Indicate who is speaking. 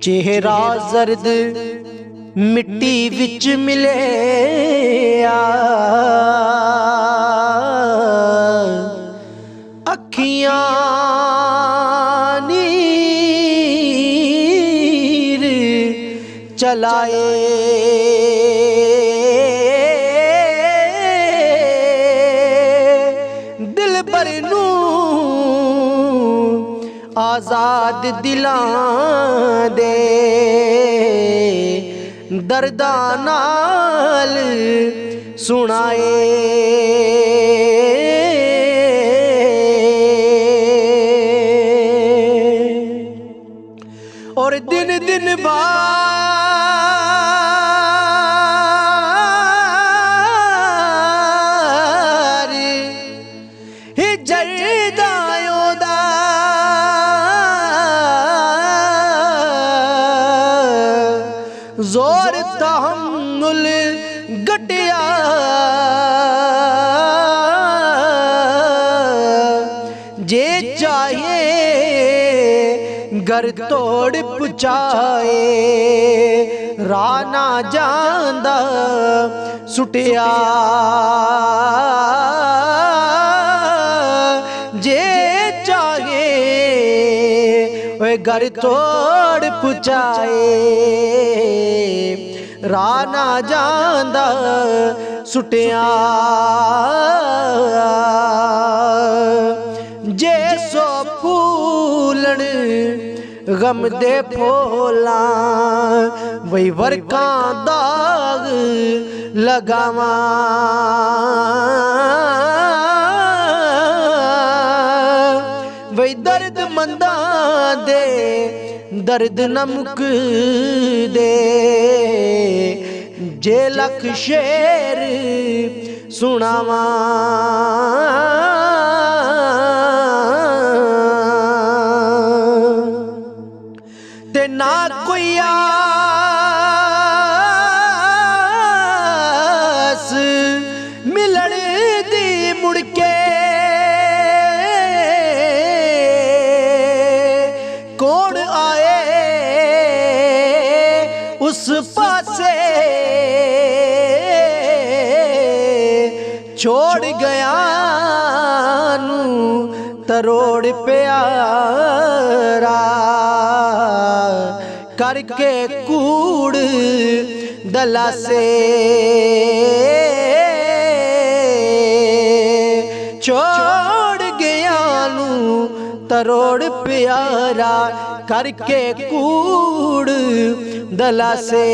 Speaker 1: चेहरा जर्द मिट्टी विच मिले अखियां नीर चलाए दिल भर नू आजाद दिलां दे दर्दा नाल सुनाए और दिन दिन बार जरदायों दा जोर तहम्मुल गटिया जे चाहे घर तोड़ पुचाए राना जांदा सुटिया जे चाहे वे घर तोड़ पुचाए राना जांदा सुटिया जे सो फूलन गम दे फोला वही वर्का दाग लगावा वही दर्द मंदा दे दर्द नमुक दे जे लख शेर सुनावा ते ना कोई आस मिलण दी मुड़के कौन आए उस पासे छोड़ गया नू तरोड़ प्यारा करके कूड़ दला से छोड़ गया नू तरोड़ प्यारा करके कूड़ दला से